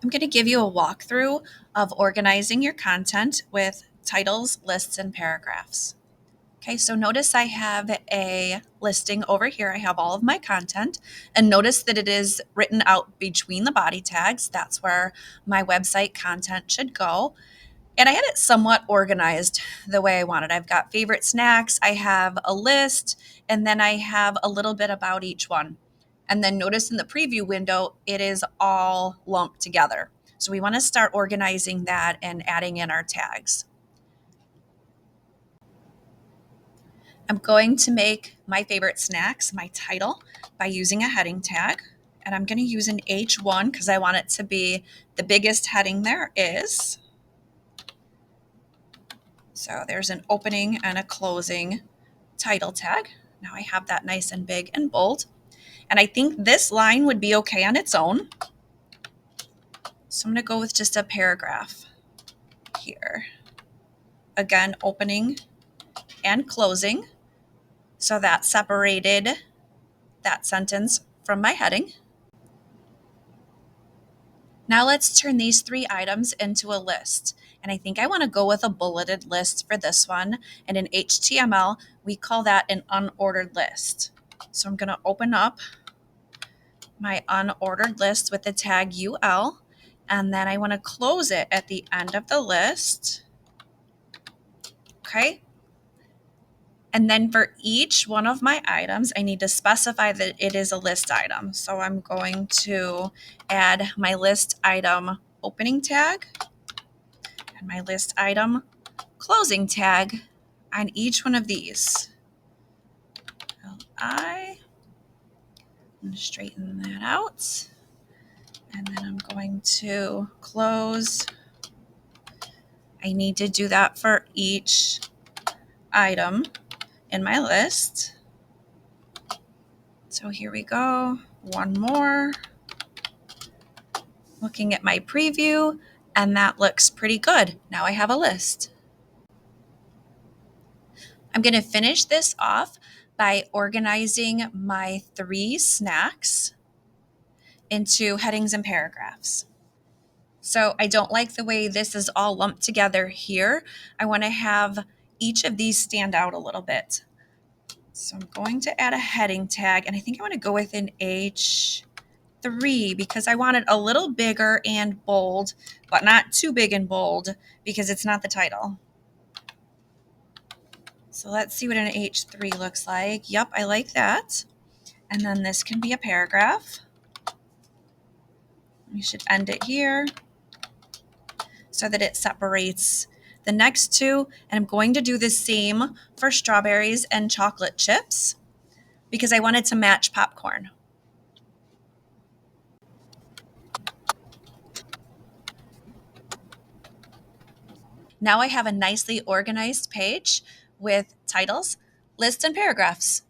I'm going to give you a walkthrough of organizing your content with titles, lists, and paragraphs. Okay, so notice I have a listing over here. I have all of my content, and notice that it is written out between the body tags. That's where my website content should go. And I had it somewhat organized the way I wanted. I've got favorite snacks, I have a list, and then I have a little bit about each one. And then notice in the preview window, it is all lumped together. So we want to start organizing that and adding in our tags. I'm going to make my favorite snacks my title by using a heading tag. And I'm going to use an H1 because I want it to be the biggest heading there is. So there's an opening and a closing title tag. Now I have that nice and big and bold. And I think this line would be okay on its own. So I'm going to go with just a paragraph here. Again, opening and closing. So that separated that sentence from my heading. Now let's turn these 3 items into a list. And I think I want to go with a bulleted list for this one. And in HTML, we call that an unordered list. So I'm going to open up my unordered list with the tag UL. And then I want to close it at the end of the list. Okay. And then for each one of my items, I need to specify that it is a list item. So I'm going to add my list item opening tag and my list item closing tag on each one of these. I'm going to straighten that out. And then I'm going to close. I need to do that for each item in my list. So here we go. One more. Looking at my preview, and that looks pretty good. Now I have a list. I'm going to finish this off by organizing my 3 snacks into headings and paragraphs. So I don't like the way this is all lumped together here. I want to have each of these stand out a little bit. So I'm going to add a heading tag, and I think I want to go with an H3 because I want it a little bigger and bold, but not too big and bold because it's not the title. So let's see what an H3 looks like. Yep, I like that. And then this can be a paragraph. We should end it here so that it separates the next 2. And I'm going to do the same for strawberries and chocolate chips because I wanted to match popcorn. Now I have a nicely organized page with titles, lists, and paragraphs.